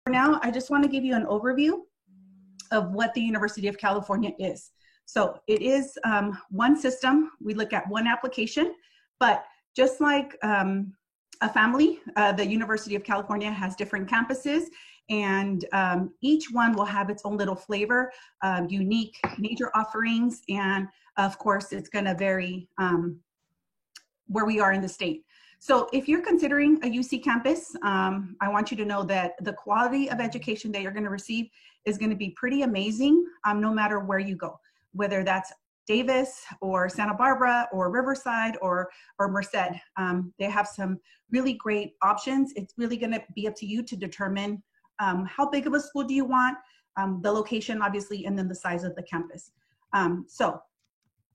For now, I just want to give you an overview of what the University of California is. So it is one system. We look at one application, but just like a family, the University of California has different campuses, and each one will have its own little flavor, unique major offerings, and of course, it's going to vary where we are in the state. So if you're considering a UC campus, I want you to know that the quality of education that you're going to receive is going to be pretty amazing, no matter where you go, whether that's Davis or Santa Barbara or Riverside or Merced. They have some really great options. It's really going to be up to you to determine how big of a school do you want, the location obviously, and then the size of the campus. So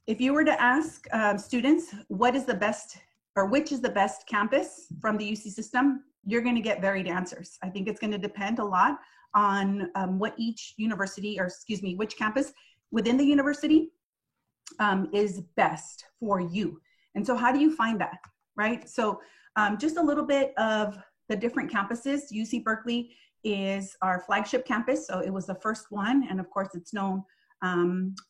if you were to ask students what is the best or which is the best campus from the UC system, you're going to get varied answers. I think it's going to depend a lot on what each university, or excuse me, which campus within the university is best for you. And so how do you find that, right? So just a little bit of the different campuses. UC Berkeley is our flagship campus. So it was the first one. And of course, it's known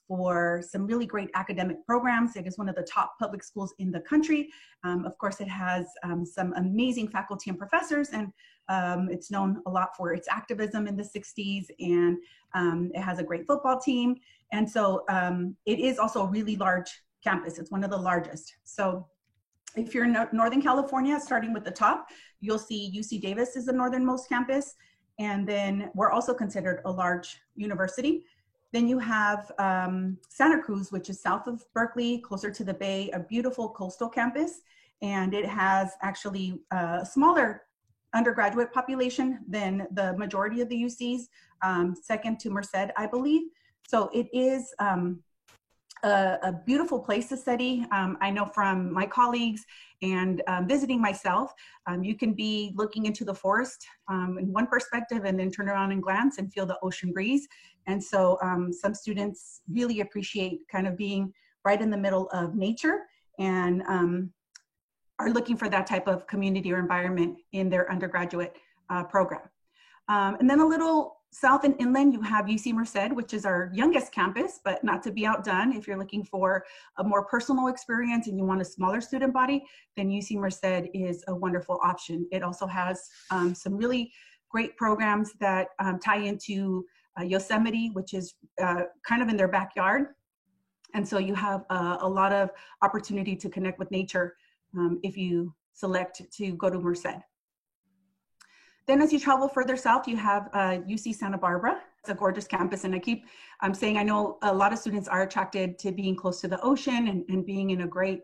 for some really great academic programs. It is one of the top public schools in the country. Of course, it has some amazing faculty and professors, and it's known a lot for its activism in the 60s, and it has a great football team. And so it is also a really large campus. It's one of the largest. So if you're in Northern California, starting with the top, you'll see UC Davis is the northernmost campus. And then we're also considered a large university. Then you have Santa Cruz, which is south of Berkeley, closer to the Bay, a beautiful coastal campus. And it has actually a smaller undergraduate population than the majority of the UCs, second to Merced, I believe. So it is a beautiful place to study. I know from my colleagues and visiting myself, you can be looking into the forest in one perspective and then turn around and glance and feel the ocean breeze. And so some students really appreciate kind of being right in the middle of nature and are looking for that type of community or environment in their undergraduate program. And then a little south and inland, you have UC Merced, which is our youngest campus, but not to be outdone. If you're looking for a more personal experience and you want a smaller student body, then UC Merced is a wonderful option. It also has some really great programs that tie into Yosemite, which is kind of in their backyard. And so you have a lot of opportunity to connect with nature if you select to go to Merced. Then as you travel further south, you have UC Santa Barbara. It's a gorgeous campus, and I keep saying I know a lot of students are attracted to being close to the ocean and being in a great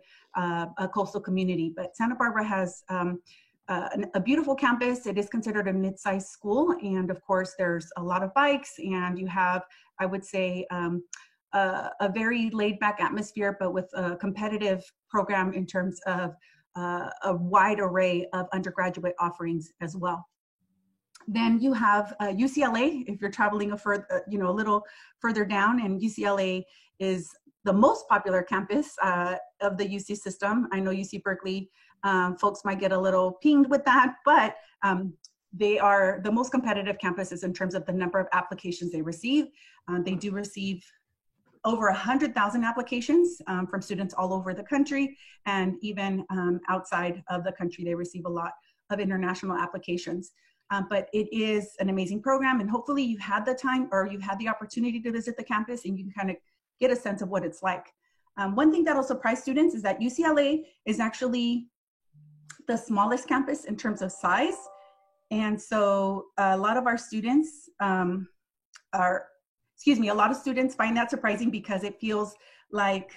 coastal community. But Santa Barbara has a beautiful campus. It is considered a mid-sized school, and of course there's a lot of bikes, and you have, I would say, a very laid-back atmosphere, but with a competitive program in terms of a wide array of undergraduate offerings as well. Then you have UCLA, if you're traveling a little further down, and UCLA is the most popular campus of the UC system. I know UC Berkeley folks might get a little pinged with that, but they are the most competitive campuses in terms of the number of applications they receive. They do receive over 100,000 applications from students all over the country, and even outside of the country, they receive a lot of international applications. But it is an amazing program, and hopefully you've had the time or you've had the opportunity to visit the campus and you can kind of get a sense of what it's like. One thing that'll surprise students is that UCLA is actually the smallest campus in terms of size. And so a lot of our students a lot of students find that surprising because it feels like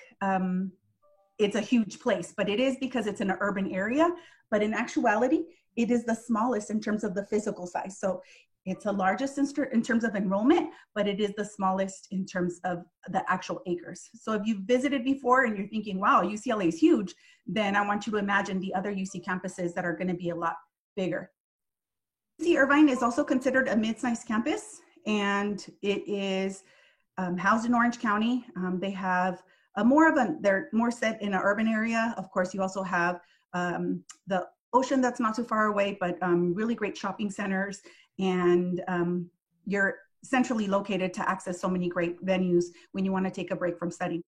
it's a huge place, but it is because it's in an urban area. But in actuality, it is the smallest in terms of the physical size. So it's the largest in terms of enrollment, but it is the smallest in terms of the actual acres. So if you've visited before and you're thinking, wow, UCLA is huge, then I want you to imagine the other UC campuses that are going to be a lot bigger. UC Irvine is also considered a mid-sized campus, and it is housed in Orange County. They have they're more set in an urban area. Of course, you also have the ocean that's not too far away, but really great shopping centers and you're centrally located to access so many great venues when you want to take a break from studying.